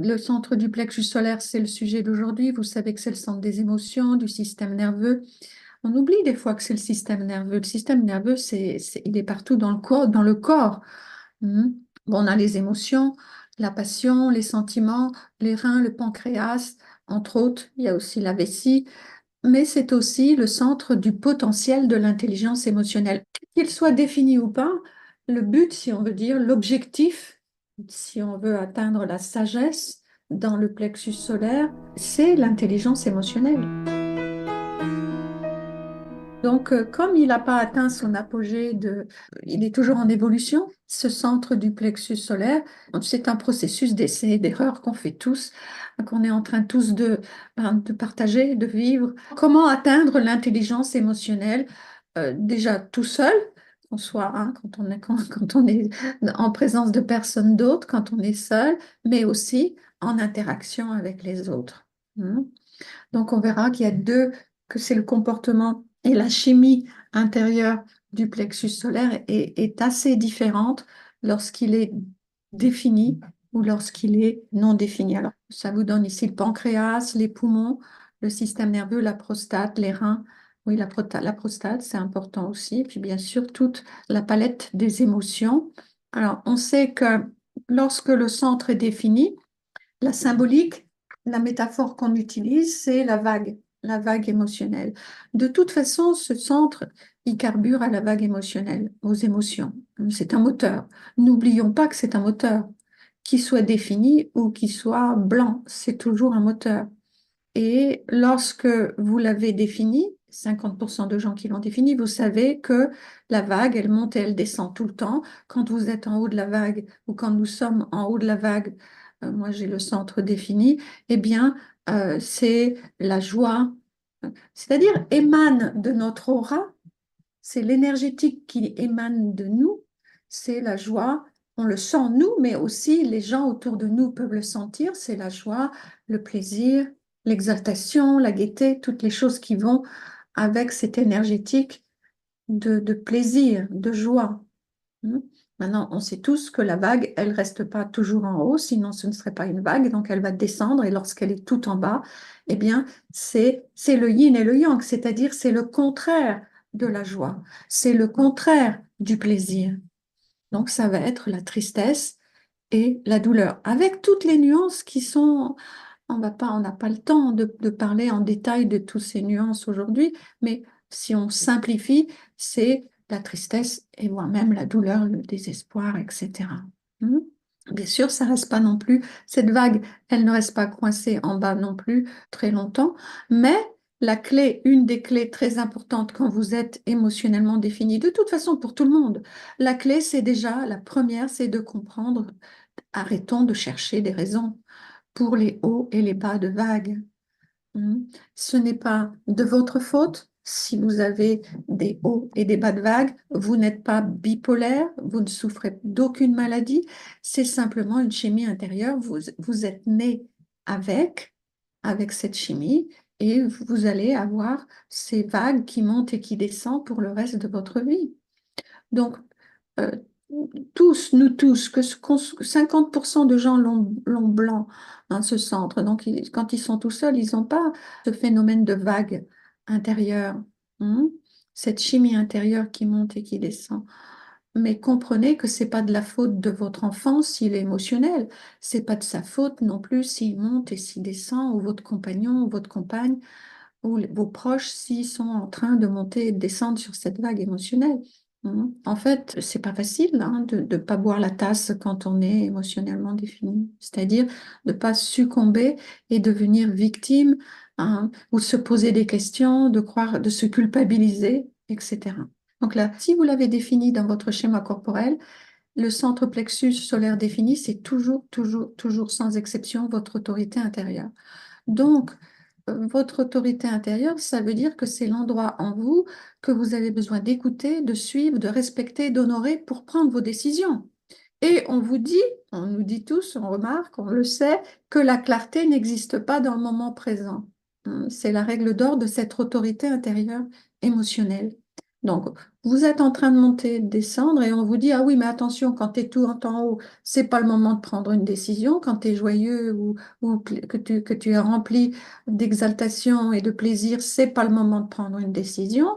Le centre du plexus solaire, c'est le sujet d'aujourd'hui. Vous savez que c'est le centre des émotions, du système nerveux. On oublie des fois que c'est le système nerveux. Le système nerveux, il est partout dans le corps, dans le corps. Mhm. Bon, on a les émotions, la passion, les sentiments, les reins, le pancréas, entre autres. Il y a aussi la vessie, mais c'est aussi le centre du potentiel de l'intelligence émotionnelle. Qu'il soit défini ou pas, le but, si on veut dire, l'objectif, si on veut atteindre la sagesse dans le plexus solaire, c'est l'intelligence émotionnelle. Donc, comme il n'a pas atteint son apogée il est toujours en évolution, ce centre du plexus solaire, c'est un processus d'essai et d'erreur qu'on fait tous, qu'on est en train tous de partager, de vivre. Comment atteindre l'intelligence émotionnelle, déjà tout seul, qu'on soit, hein, quand on est en présence de personnes d'autres, quand on est seul, mais aussi en interaction avec les autres. Hmm. Donc, on verra que c'est le comportement et la chimie intérieure du plexus solaire est assez différente lorsqu'il est défini ou lorsqu'il est non défini. Alors, ça vous donne ici le pancréas, les poumons, le système nerveux, la prostate, les reins. Oui, la prostate, c'est important aussi. Et puis, bien sûr, toute la palette des émotions. Alors, on sait que lorsque le centre est défini, la symbolique, la métaphore qu'on utilise, c'est la vague émotionnelle. De toute façon, ce centre, il carbure à la vague émotionnelle, aux émotions. C'est un moteur. N'oublions pas que c'est un moteur. Qu'il soit défini ou qu'il soit blanc, c'est toujours un moteur. Et lorsque vous l'avez défini, 50% de gens qui l'ont défini, vous savez que la vague, elle monte et elle descend tout le temps. Quand vous êtes en haut de la vague ou quand nous sommes en haut de la vague, moi j'ai le centre défini, eh bien c'est la joie, c'est-à-dire émane de notre aura, c'est l'énergétique qui émane de nous, c'est la joie. On le sent nous, mais aussi les gens autour de nous peuvent le sentir. C'est la joie, le plaisir, l'exaltation, la gaieté, toutes les choses qui vont avec cette énergétique de plaisir, de joie. Hmm. Maintenant, on sait tous que la vague, elle reste pas toujours en haut, sinon ce ne serait pas une vague, donc elle va descendre et lorsqu'elle est tout en bas, eh bien, c'est le yin et le yang, c'est-à-dire c'est le contraire de la joie, c'est le contraire du plaisir. Donc ça va être la tristesse et la douleur, avec toutes les nuances qui sont, on n'a pas le temps de parler en détail de toutes ces nuances aujourd'hui, mais si on simplifie, c'est la tristesse et voire même la douleur, le désespoir, etc. Hmm. Bien sûr, ça reste pas non plus, cette vague, elle ne reste pas coincée en bas non plus très longtemps, mais la clé, une des clés très importantes quand vous êtes émotionnellement défini, de toute façon pour tout le monde, la clé, c'est déjà, la première, c'est de comprendre, arrêtons de chercher des raisons pour les hauts et les bas de vagues. Hmm. Ce n'est pas de votre faute si vous avez des hauts et des bas de vagues. Vous n'êtes pas bipolaire, vous ne souffrez d'aucune maladie. C'est simplement une chimie intérieure. Vous êtes né avec cette chimie et vous allez avoir ces vagues qui montent et qui descendent pour le reste de votre vie. Donc, euh, tous, nous tous, 50% de gens l'ont blanc, hein, ce centre. Donc, quand ils sont tout seuls, ils n'ont pas ce phénomène de vague intérieure, hein, cette chimie intérieure qui monte et qui descend. Mais comprenez que c'est pas de la faute de votre enfant s'il est émotionnel. C'est pas de sa faute non plus s'il monte et s'il descend, ou votre compagnon ou votre compagne ou vos proches s'ils sont en train de monter et de descendre sur cette vague émotionnelle. Mhm. En fait, c'est pas facile hein, de ne pas boire la tasse quand on est émotionnellement défini. C'est-à-dire de ne pas succomber et devenir victime hein, ou se poser des questions, de croire, de se culpabiliser, etc. Donc là, si vous l'avez défini dans votre schéma corporel, le centre plexus solaire défini, c'est toujours, toujours, toujours sans exception votre autorité intérieure. Donc, votre autorité intérieure, ça veut dire que c'est l'endroit en vous que vous avez besoin d'écouter, de suivre, de respecter, d'honorer pour prendre vos décisions. Et on vous dit, on nous dit tous, on remarque, on le sait, que la clarté n'existe pas dans le moment présent. C'est la règle d'or de cette autorité intérieure émotionnelle. Donc, vous êtes en train de monter, de descendre, et on vous dit, ah oui, mais attention, quand tu es tout en haut, c'est pas le moment de prendre une décision. Quand tu es joyeux ou que tu es rempli d'exaltation et de plaisir, c'est pas le moment de prendre une décision.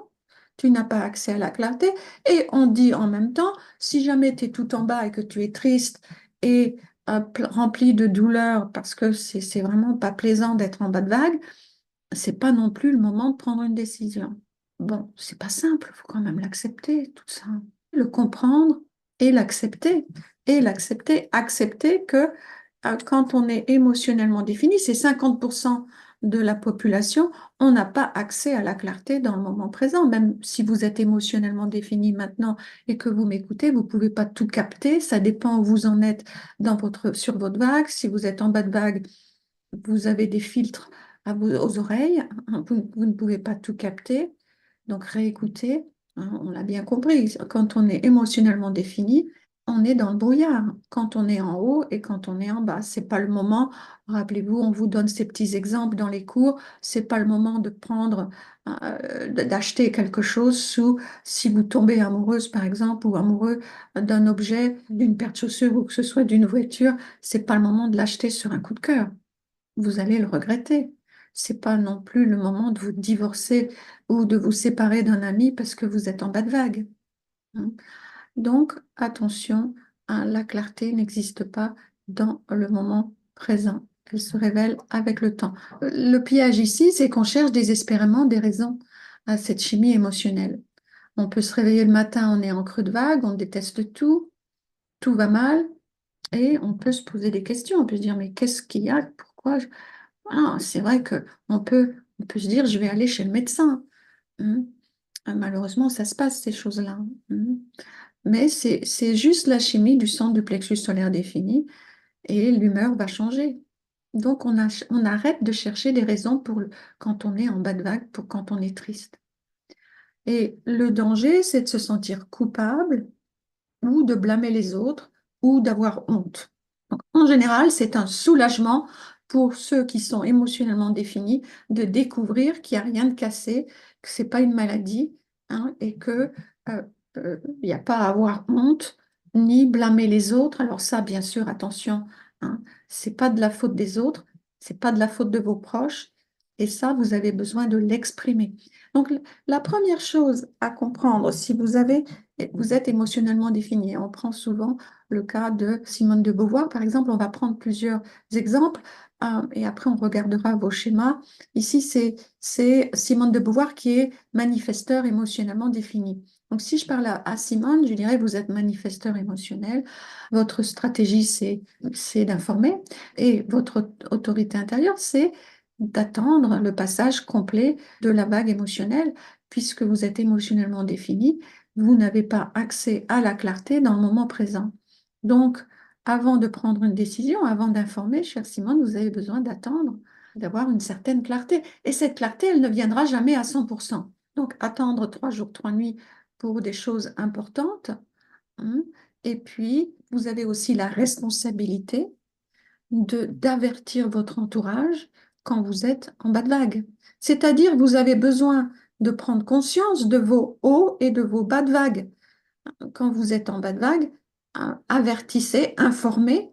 Tu n'as pas accès à la clarté. Et on dit en même temps, si jamais tu es tout en bas et que tu es triste et rempli de douleur, parce que c'est vraiment pas plaisant d'être en bas de vague, c'est pas non plus le moment de prendre une décision. Bon, c'est pas simple, il faut quand même l'accepter, tout ça. Le comprendre et l'accepter. Et l'accepter, accepter que quand on est émotionnellement défini, c'est 50% de la population, on n'a pas accès à la clarté dans le moment présent. Même si vous êtes émotionnellement défini maintenant et que vous m'écoutez, vous ne pouvez pas tout capter. Ça dépend où vous en êtes sur votre vague. Si vous êtes en bas de vague, vous avez des filtres aux oreilles, hein, vous ne pouvez pas tout capter, donc réécoutez, hein, on l'a bien compris, quand on est émotionnellement défini, on est dans le brouillard, quand on est en haut et quand on est en bas. C'est pas le moment, rappelez-vous, on vous donne ces petits exemples dans les cours, c'est pas le moment de prendre, d'acheter quelque chose si vous tombez amoureuse par exemple, ou amoureux d'un objet, d'une paire de chaussures ou que ce soit d'une voiture, c'est pas le moment de l'acheter sur un coup de cœur, vous allez le regretter. C'est pas non plus le moment de vous divorcer ou de vous séparer d'un ami parce que vous êtes en bas de vague, hein. Donc, attention, hein, la clarté n'existe pas dans le moment présent. Elle se révèle avec le temps. Le piège ici, c'est qu'on cherche désespérément des raisons à cette chimie émotionnelle. On peut se réveiller le matin, on est en creux de vague, on déteste tout, tout va mal, et on peut se poser des questions. On peut se dire, mais qu'est-ce qu'il y a? Pourquoi? Ah, c'est vrai que on peut se dire, je vais aller chez le médecin, hein. Malheureusement, ça se passe, ces choses-là, hein. Mais c'est juste la chimie du centre du plexus solaire défini et l'humeur va changer. Donc, on arrête de chercher des raisons quand on est en bas de vague, pour quand on est triste. Et le danger, c'est de se sentir coupable ou de blâmer les autres ou d'avoir honte. Donc, en général, c'est un soulagement pour ceux qui sont émotionnellement définis de découvrir qu'il n'y a rien de cassé, que ce n'est pas une maladie, hein, et que il n'y a pas à avoir honte ni blâmer les autres. Alors ça, bien sûr, attention, hein, c'est pas de la faute des autres, c'est pas de la faute de vos proches, et ça, vous avez besoin de l'exprimer. Donc, la première chose à comprendre, si vous êtes émotionnellement défini. On prend souvent le cas de Simone de Beauvoir, par exemple. On va prendre plusieurs exemples et après on regardera vos schémas. Ici, c'est Simone de Beauvoir qui est manifesteur émotionnellement défini. Donc, si je parle à Simone, je dirais vous êtes manifesteur émotionnel. Votre stratégie, c'est d'informer et votre autorité intérieure, c'est d'attendre le passage complet de la vague émotionnelle, puisque vous êtes émotionnellement défini, vous n'avez pas accès à la clarté dans le moment présent. Donc, avant de prendre une décision, avant d'informer, chère Simone, vous avez besoin d'attendre, d'avoir une certaine clarté. Et cette clarté, elle ne viendra jamais à 100%. Donc, attendre 3 jours, 3 nuits pour des choses importantes, hein. Et puis, vous avez aussi la responsabilité d'avertir votre entourage quand vous êtes en bas de vague. C'est-à-dire, vous avez besoin de prendre conscience de vos hauts et de vos bas de vague. Quand vous êtes en bas de vague, avertissez, informez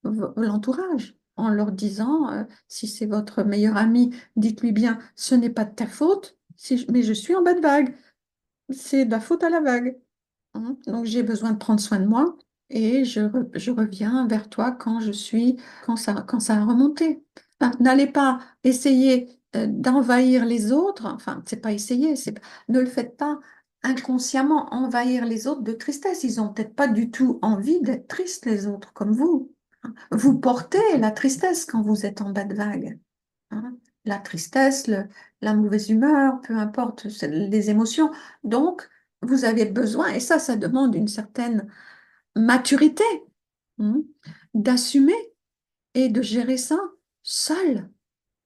l'entourage en leur disant, si c'est votre meilleur ami, dites-lui bien, ce n'est pas de ta faute, mais je suis en bas de vague, c'est de la faute à la vague, hein. Donc j'ai besoin de prendre soin de moi et je reviens vers toi quand ça a remonté. Enfin, n'allez pas essayer d'envahir les autres, enfin, c'est pas essayer, ne le faites pas inconsciemment envahir les autres de tristesse. Ils ont peut-être pas du tout envie d'être tristes, les autres, comme vous, hein. Vous portez la tristesse quand vous êtes en bas de vague, hein. La tristesse, la mauvaise humeur, peu importe, c'est des émotions. Donc, vous avez besoin, et ça demande une certaine maturité, hein, d'assumer et de gérer ça seul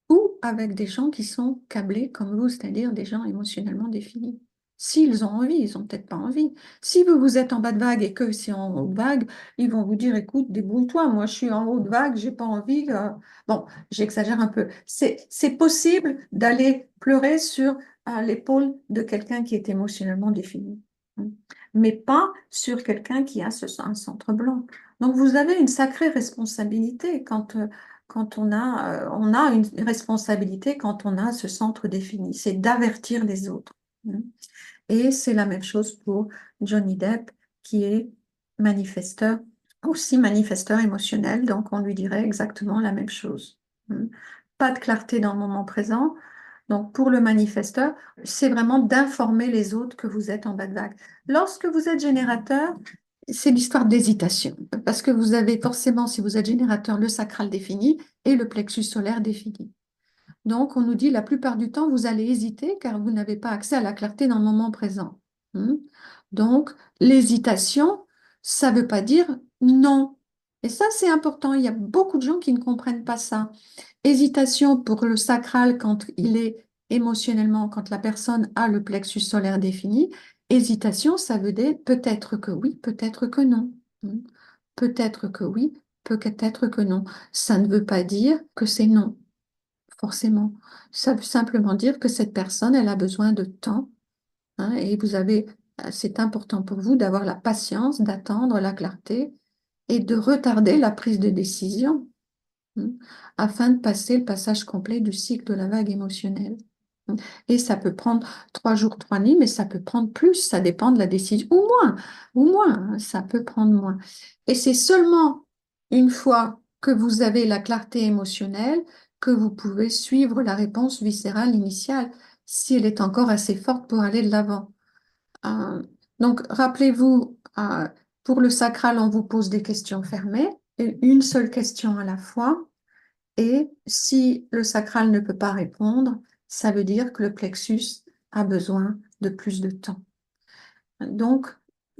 ou avec des gens qui sont câblés comme vous, c'est-à-dire des gens émotionnellement définis. S'ils ont envie, ils n'ont peut-être pas envie. Si vous êtes en bas de vague et que c'est en haut de vague, ils vont vous dire, écoute, débrouille-toi, moi je suis en haut de vague, j'ai pas envie. Bon, j'exagère un peu. C'est possible d'aller pleurer sur l'épaule de quelqu'un qui est émotionnellement défini, hein, mais pas sur quelqu'un qui a un centre blanc. Donc vous avez une sacrée responsabilité quand on a une responsabilité quand on a ce centre défini, c'est d'avertir les autres, hein. Et c'est la même chose pour Johnny Depp, qui est manifesteur, aussi manifesteur émotionnel, donc on lui dirait exactement la même chose, hein. Pas de clarté dans le moment présent. Donc pour le manifesteur, c'est vraiment d'informer les autres que vous êtes en bas de vague. Lorsque vous êtes générateur, c'est l'histoire d'hésitation, parce que vous avez forcément, si vous êtes générateur, le sacral défini et le plexus solaire défini. Donc, on nous dit la plupart du temps, vous allez hésiter car vous n'avez pas accès à la clarté dans le moment présent, hein. Donc, l'hésitation, ça ne veut pas dire non. Et ça, c'est important. Il y a beaucoup de gens qui ne comprennent pas ça. Hésitation pour le sacral quand il est émotionnellement, quand la personne a le plexus solaire défini. Hésitation, ça veut dire peut-être que oui, peut-être que non, hein. Peut-être que oui, peut-être que non. Ça ne veut pas dire que c'est non forcément. Ça veut simplement dire que cette personne, elle a besoin de temps, hein, et c'est important pour vous d'avoir la patience, d'attendre la clarté et de retarder la prise de décision, hein, afin de passer le passage complet du cycle de la vague émotionnelle, hein. Et ça peut prendre 3 jours, 3 nuits, mais ça peut prendre plus, ça dépend de la décision, ou moins, hein, ça peut prendre moins. Et c'est seulement une fois que vous avez la clarté émotionnelle que vous pouvez suivre la réponse viscérale initiale, si elle est encore assez forte pour aller de l'avant. Euh, donc, rappelez-vous, pour le sacral, on vous pose des questions fermées, et une seule question à la fois. Et si le sacral ne peut pas répondre, ça veut dire que le plexus a besoin de plus de temps. Donc,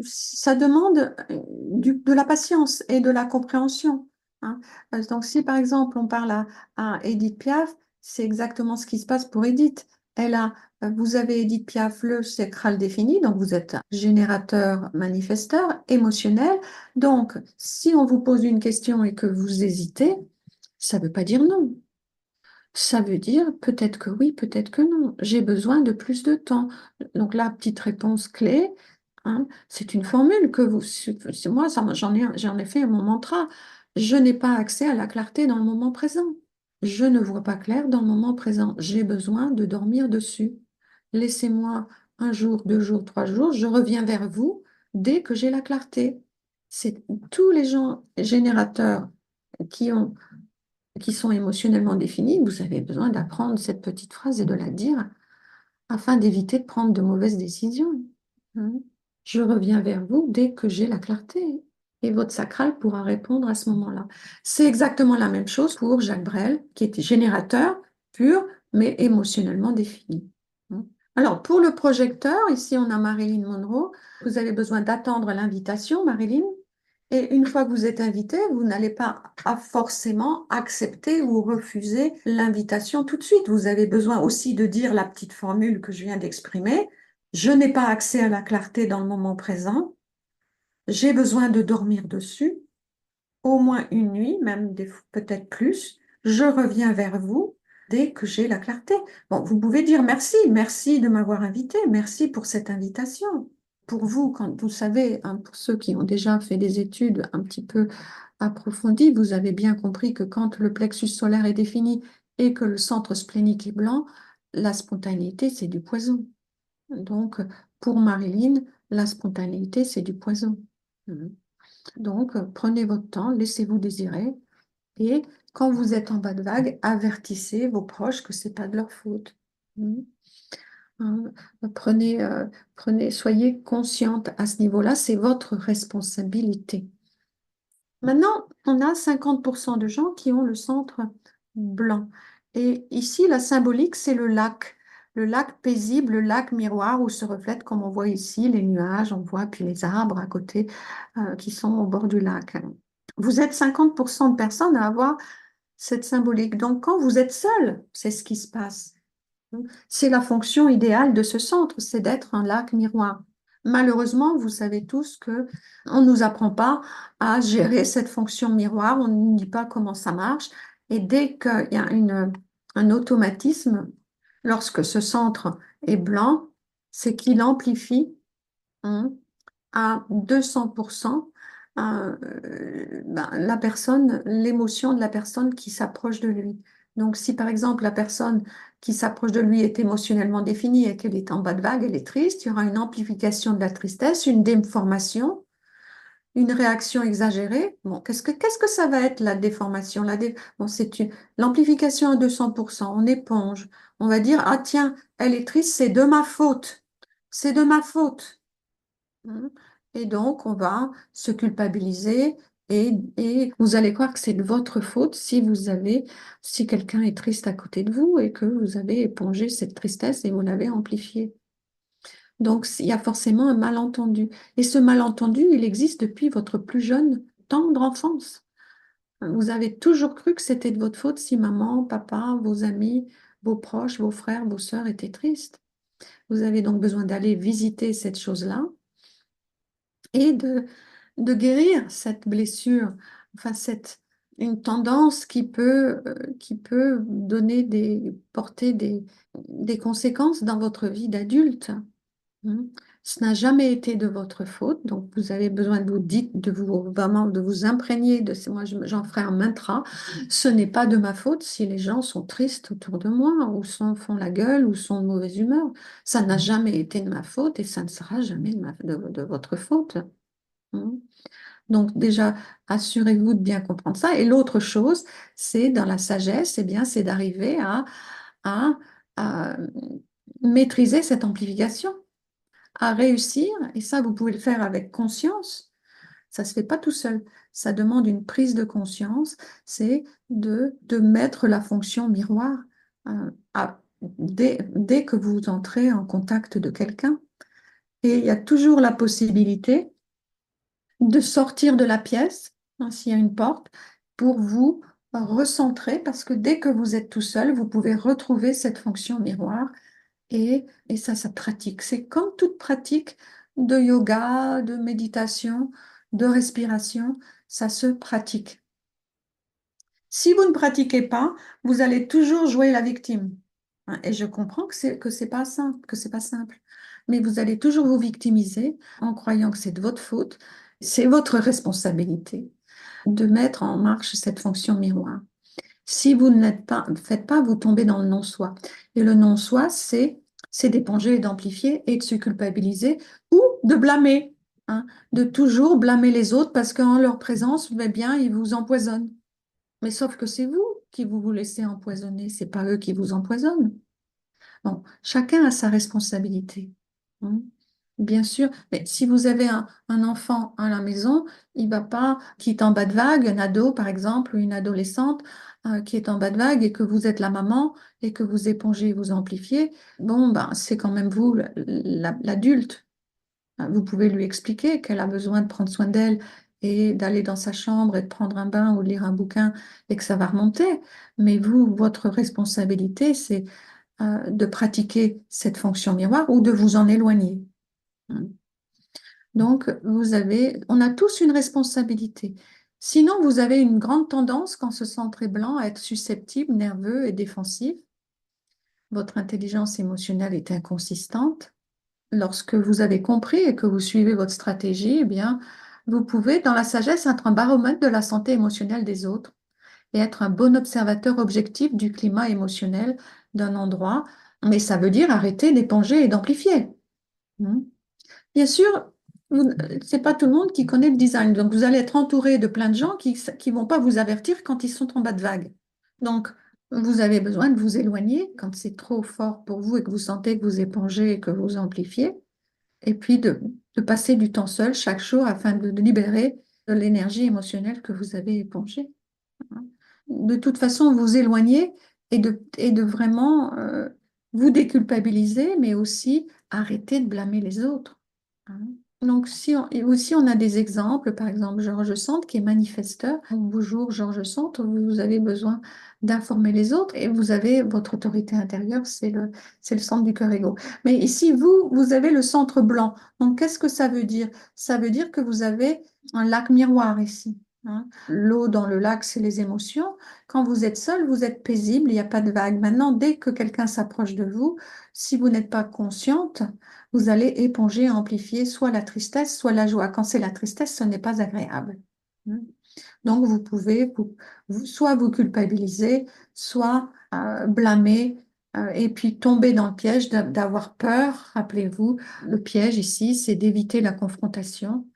ça demande de la patience et de la compréhension, hein. Donc, si par exemple on parle à Edith Piaf, c'est exactement ce qui se passe pour Edith. Vous avez Edith Piaf, le sacral défini, donc vous êtes générateur, manifesteur, émotionnel. Donc, si on vous pose une question et que vous hésitez, ça ne veut pas dire non. Ça veut dire peut-être que oui, peut-être que non. J'ai besoin de plus de temps. Donc la petite réponse clé, hein, c'est une formule que moi, j'en ai fait mon mantra. Je n'ai pas accès à la clarté dans le moment présent. Je ne vois pas clair dans le moment présent. J'ai besoin de dormir dessus. Laissez-moi 1 jour, 2 jours, 3 jours. Je reviens vers vous dès que j'ai la clarté. C'est tous les gens générateurs qui ont qui sont émotionnellement définis, vous avez besoin d'apprendre cette petite phrase et de la dire afin d'éviter de prendre de mauvaises décisions, hein. Je reviens vers vous dès que j'ai la clarté et votre sacral pourra répondre à ce moment-là. C'est exactement la même chose pour Jacques Brel, qui était générateur pur, mais émotionnellement défini, hein. Alors, pour le projecteur, ici on a Marilyn Monroe. Vous avez besoin d'attendre l'invitation, Marilyn. Et une fois que vous êtes invité, vous n'allez pas forcément accepter ou refuser l'invitation tout de suite. Vous avez besoin aussi de dire la petite formule que je viens d'exprimer. Je n'ai pas accès à la clarté dans le moment présent. J'ai besoin de dormir dessus, au moins une nuit, même peut-être plus. Je reviens vers vous dès que j'ai la clarté. Bon, vous pouvez dire merci, merci de m'avoir invité, merci pour cette invitation. Pour vous, quand vous savez, hein, pour ceux qui ont déjà fait des études un petit peu approfondies, vous avez bien compris que quand le plexus solaire est défini et que le centre splénique est blanc, la spontanéité, c'est du poison. Donc, pour Marilyn, la spontanéité, c'est du poison. Mhm. Donc, prenez votre temps, laissez-vous désirer et quand vous êtes en bas de vague, avertissez vos proches que c'est pas de leur faute. Mhm. Hein, Prenez, soyez consciente à ce niveau-là, c'est votre responsabilité. Maintenant, on a 50% de gens qui ont le centre blanc. Et ici, la symbolique, c'est le lac paisible, le lac miroir où se reflètent, comme on voit ici, les nuages, on voit, puis les arbres à côté qui sont au bord du lac. Vous êtes 50% de personnes à avoir cette symbolique. Donc, quand vous êtes seul, c'est ce qui se passe. C'est la fonction idéale de ce centre, c'est d'être un lac miroir. Malheureusement, vous savez tous que on ne nous apprend pas à gérer cette fonction miroir, on ne nous dit pas comment ça marche. Et dès qu'il y a un automatisme, lorsque ce centre est blanc, c'est qu'il amplifie, hein, à 200% la personne, l'émotion de la personne qui s'approche de lui. Donc, si par exemple la personne qui s'approche de lui est émotionnellement définie et qu'elle est en bas de vague, elle est triste, il y aura une amplification de la tristesse, une déformation, une réaction exagérée. Bon, qu'est-ce que ça va être la déformation? Bon, l'amplification à 200%, on éponge. On va dire, ah tiens, elle est triste, c'est de ma faute. C'est de ma faute. Mhm. Et donc, on va se culpabiliser et vous allez croire que c'est de votre faute si quelqu'un est triste à côté de vous et que vous avez épongé cette tristesse et vous l'avez amplifiée. Donc, il y a forcément un malentendu. Et ce malentendu, il existe depuis votre plus jeune, tendre enfance. Vous avez toujours cru que c'était de votre faute si maman, papa, vos amis, vos proches, vos frères, vos sœurs étaient tristes. Vous avez donc besoin d'aller visiter cette chose-là et de guérir cette blessure, enfin une tendance qui peut porter des conséquences dans votre vie d'adulte. Hein. Ce n'a jamais été de votre faute, donc vous avez besoin vraiment de vous imprégner moi j'en ferai un mantra, ce n'est pas de ma faute si les gens sont tristes autour de moi ou font la gueule ou sont de mauvaise humeur. Ça n'a jamais été de ma faute et ça ne sera jamais de votre faute. Hein. Donc déjà, assurez-vous de bien comprendre ça. Et l'autre chose, c'est dans la sagesse, eh bien, c'est d'arriver à, à maîtriser cette amplification, à réussir. Et ça, vous pouvez le faire avec conscience. Ça ne se fait pas tout seul. Ça demande une prise de conscience. C'est de mettre la fonction miroir dès que vous entrez en contact de quelqu'un. Et il y a toujours la possibilité de sortir de la pièce, hein, s'il y a une porte, pour vous recentrer, parce que dès que vous êtes tout seul, vous pouvez retrouver cette fonction miroir et ça pratique. C'est comme toute pratique de yoga, de méditation, de respiration, ça se pratique. Si vous ne pratiquez pas, vous allez toujours jouer la victime. Hein, et je comprends que c'est pas simple, que c'est pas simple. Mais vous allez toujours vous victimiser en croyant que c'est de votre faute. C'est votre responsabilité de mettre en marche cette fonction miroir. Si vous ne faites pas, vous tombez dans le non-soi. Et le non-soi, c'est d'éponger et d'amplifier et de se culpabiliser ou de blâmer. Hein, de toujours blâmer les autres parce qu'en leur présence, eh bien, ils vous empoisonnent. Mais sauf que c'est vous qui vous laissez empoisonner, c'est pas eux qui vous empoisonnent. Bon, chacun a sa responsabilité. Hein. Bien sûr, mais si vous avez un enfant à la maison, il va pas, qui est en bas de vague, un ado par exemple, ou une adolescente qui est en bas de vague et que vous êtes la maman et que vous épongez, vous amplifiez, bon, ben, c'est quand même vous l'adulte. Vous pouvez lui expliquer qu'elle a besoin de prendre soin d'elle et d'aller dans sa chambre et de prendre un bain ou de lire un bouquin et que ça va remonter. Mais vous, votre responsabilité, c'est de pratiquer cette fonction miroir ou de vous en éloigner. Hein. Donc, on a tous une responsabilité. Sinon, vous avez une grande tendance, quand ce centre est blanc, à être susceptible, nerveux et défensif. Votre intelligence émotionnelle est inconsistante. Lorsque vous avez compris et que vous suivez votre stratégie, eh bien, vous pouvez, dans la sagesse, être un baromètre de la santé émotionnelle des autres et être un bon observateur objectif du climat émotionnel d'un endroit. Mais ça veut dire arrêter d'éponger et d'amplifier. Hmm. Bien sûr, c'est pas tout le monde qui connaît le design. Donc, vous allez être entouré de plein de gens qui vont pas vous avertir quand ils sont en bas de vague. Donc, vous avez besoin de vous éloigner quand c'est trop fort pour vous et que vous sentez que vous épongez et que vous amplifiez. Et puis de passer du temps seul chaque jour afin de libérer de l'énergie émotionnelle que vous avez épongée. Hein. De toute façon, vous éloigner et de vraiment vous déculpabiliser, mais aussi arrêter de blâmer les autres. Hein. Donc, si on, et aussi on a des exemples, par exemple Georges Sand qui est manifesteur. Bonjour Georges Sand, vous avez besoin d'informer les autres et vous avez votre autorité intérieure, c'est le centre du cœur égo. Mais ici, vous avez le centre blanc. Donc, qu'est-ce que ça veut dire? Ça veut dire que vous avez un lac miroir ici, hein. L'eau dans le lac, c'est les émotions. Quand vous êtes seul, vous êtes paisible, il n'y a pas de vague. Maintenant, dès que quelqu'un s'approche de vous, si vous n'êtes pas consciente, vous allez éponger, amplifier soit la tristesse, soit la joie. Quand c'est la tristesse, ce n'est pas agréable. Donc, vous pouvez soit vous culpabiliser, soit blâmer, et puis tomber dans le piège d'avoir peur. Rappelez-vous, le piège ici, c'est d'éviter la confrontation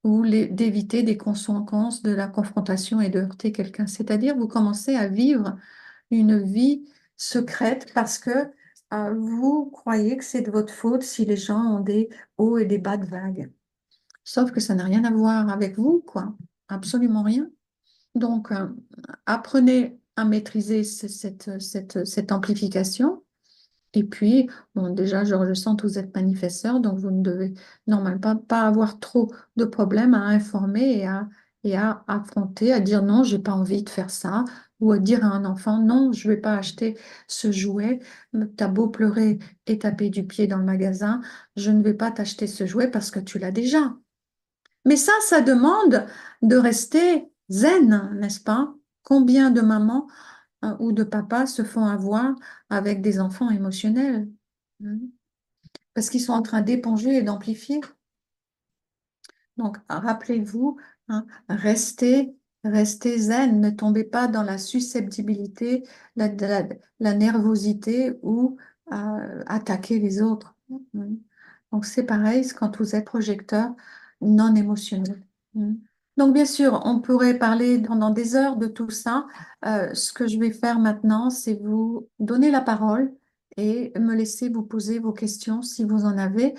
ou d'éviter des conséquences de la confrontation et de heurter quelqu'un. C'est-à-dire, vous commencez à vivre une vie secrète parce que vous croyez que c'est de votre faute si les gens ont des hauts et des bas de vague. Sauf que ça n'a rien à voir avec vous, quoi. Absolument rien. Donc, apprenez à maîtriser cette amplification. Et puis, bon, déjà, je sens que vous êtes manifesteur, donc vous ne devez normalement pas avoir trop de problèmes à informer et à affronter, à dire non, j'ai pas envie de faire ça, ou à dire à un enfant, non, je vais pas acheter ce jouet, t'as beau pleurer et taper du pied dans le magasin, je ne vais pas t'acheter ce jouet parce que tu l'as déjà. Mais ça demande de rester zen, n'est-ce pas? Combien de mamans ou de papas se font avoir avec des enfants émotionnels, hein, parce qu'ils sont en train d'éponger et d'amplifier. Donc, rappelez-vous, hein, restez zen, ne tombez pas dans la susceptibilité, la nervosité ou attaquer les autres, hein. Donc, c'est pareil quand vous êtes projecteur non émotionnel, hein. Donc, bien sûr, on pourrait parler pendant des heures de tout ça. Ce que je vais faire maintenant, c'est vous donner la parole et me laisser vous poser vos questions si vous en avez.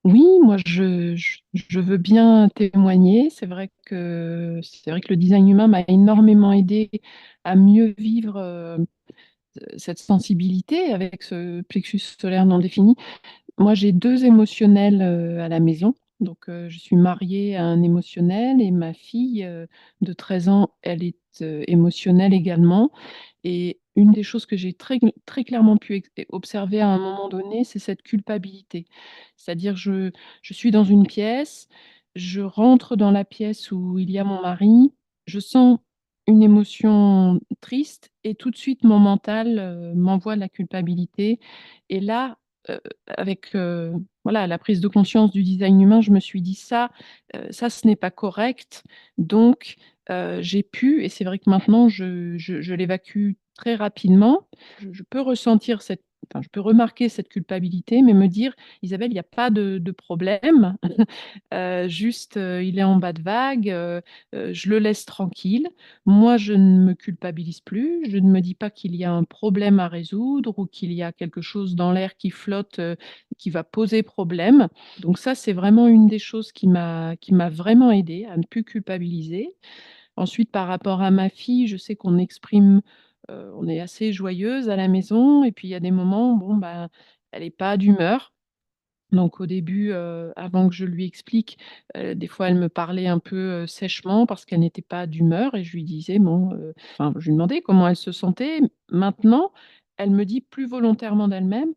Oui, moi je veux bien témoigner. C'est vrai que le design humain m'a énormément aidé à mieux vivre cette sensibilité avec ce plexus solaire non défini. Moi, j'ai deux émotionnels à la maison. Donc, je suis mariée à un émotionnel et ma fille de 13 ans, elle est émotionnelle également. Et une des choses que j'ai très, très clairement pu observer à un moment donné, c'est cette culpabilité. C'est-à-dire, je suis dans une pièce, je rentre dans la pièce où il y a mon mari, je sens une émotion triste et tout de suite, mon mental m'envoie la culpabilité. Et là, avec voilà, la prise de conscience du design humain, je me suis dit ça, ce n'est pas correct. Donc, j'ai pu, et c'est vrai que maintenant, je l'évacue très rapidement. Je peux ressentir enfin, je peux remarquer cette culpabilité, mais me dire, Isabelle, il n'y a pas de problème. Juste, il est en bas de vague, je le laisse tranquille. Moi, je ne me culpabilise plus. Je ne me dis pas qu'il y a un problème à résoudre ou qu'il y a quelque chose dans l'air qui flotte, qui va poser problème. Donc ça, c'est vraiment une des choses qui m'a vraiment aidée à ne plus culpabiliser. Ensuite, par rapport à ma fille, je sais qu'on exprime, on est assez joyeuse à la maison et puis il y a des moments, bon, bah, elle n'est pas d'humeur. Donc au début, avant que je lui explique, des fois elle me parlait un peu, sèchement parce qu'elle n'était pas d'humeur et je lui disais bon, enfin je lui demandais comment elle se sentait. Maintenant, elle me dit plus volontairement d'elle-même: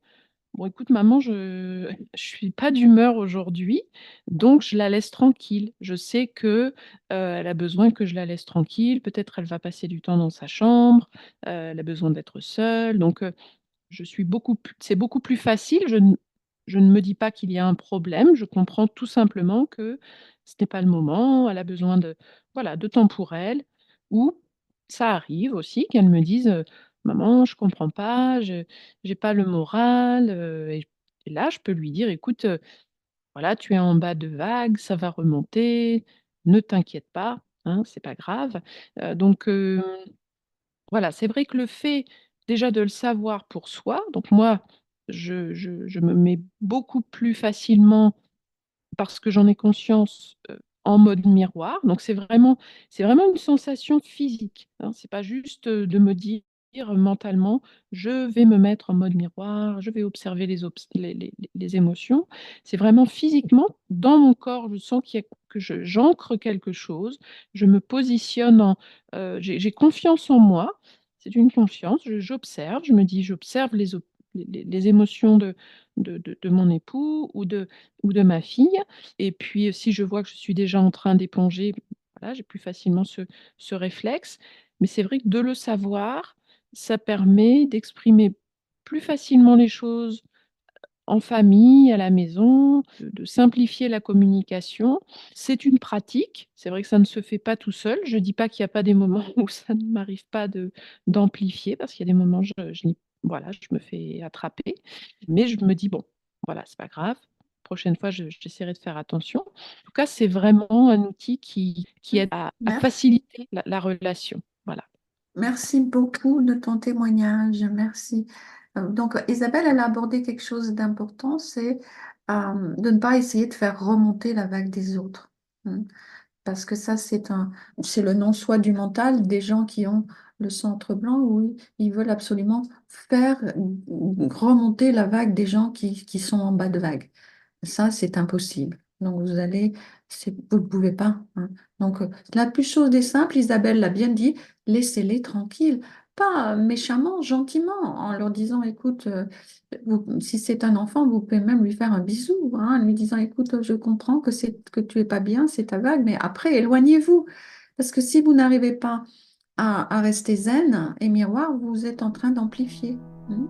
«Bon écoute maman, je suis pas d'humeur aujourd'hui, donc je la laisse tranquille. Je sais que, elle a besoin que je la laisse tranquille. Peut-être elle va passer du temps dans sa chambre, elle a besoin d'être seule». Donc je suis beaucoup plus c'est beaucoup plus facile. Je ne me dis pas qu'il y a un problème. Je comprends tout simplement que ce n'est pas le moment. Elle a besoin de, voilà, de temps pour elle. Ou ça arrive aussi qu'elle me dise, «Maman, je comprends pas, je j'ai pas le moral», et là, je peux lui dire: «Écoute, voilà, tu es en bas de vague, ça va remonter, ne t'inquiète pas, hein, c'est pas grave». Donc voilà, c'est vrai que le fait déjà de le savoir pour soi, donc moi, je me mets beaucoup plus facilement, parce que j'en ai conscience, en mode miroir. Donc c'est vraiment une sensation physique, hein. C'est pas juste, de me dire mentalement, je vais me mettre en mode miroir, je vais observer les émotions. C'est vraiment physiquement, dans mon corps, je sens que j'ancre quelque chose, je me positionne j'ai confiance en moi, c'est une confiance, j'observe, je me dis, j'observe les émotions de mon époux ou de ma fille. Et puis, si je vois que je suis déjà en train d'éponger, voilà, j'ai plus facilement ce réflexe. Mais c'est vrai que de le savoir, ça permet d'exprimer plus facilement les choses en famille, à la maison, de simplifier la communication. C'est une pratique. C'est vrai que ça ne se fait pas tout seul. Je ne dis pas qu'il n'y a pas des moments où ça ne m'arrive pas d'amplifier, parce qu'il y a des moments, voilà, je me fais attraper. Mais je me dis, bon, voilà, c'est pas grave. Prochaine fois, j'essaierai de faire attention. En tout cas, c'est vraiment un outil qui aide à Merci. faciliter la relation. Voilà. Merci beaucoup de ton témoignage. Merci. Donc, Isabelle, elle a abordé quelque chose d'important, c'est de ne pas essayer de faire remonter la vague des autres. Hein. Parce que ça, c'est le non-soi du mental des gens qui ont le centre blanc où ils veulent absolument faire remonter la vague des gens qui sont en bas de vague. Ça, c'est impossible. Donc, vous ne pouvez pas. Hein. Donc, la plus chose des simples, Isabelle l'a bien dit, laissez-les tranquilles. Pas méchamment, gentiment, en leur disant, écoute, si c'est un enfant, vous pouvez même lui faire un bisou, hein, en lui disant, écoute, je comprends que tu es pas bien, c'est ta vague, mais après, éloignez-vous. Parce que si vous n'arrivez pas à rester zen et miroir, vous êtes en train d'amplifier. Hein.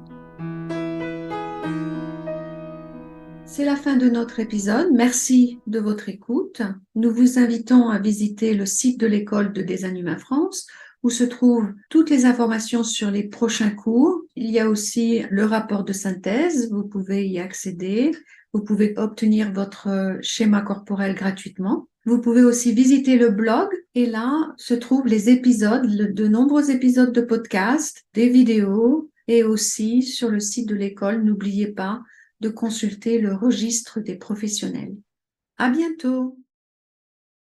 C'est la fin de notre épisode. Merci de votre écoute. Nous vous invitons à visiter le site de l'École de Design Humain France où se trouvent toutes les informations sur les prochains cours. Il y a aussi le rapport de synthèse. Vous pouvez y accéder. Vous pouvez obtenir votre schéma corporel gratuitement. Vous pouvez aussi visiter le blog et là se trouvent les épisodes, de nombreux épisodes de podcast, des vidéos et aussi sur le site de l'école. N'oubliez pas de consulter le registre des professionnels. À bientôt!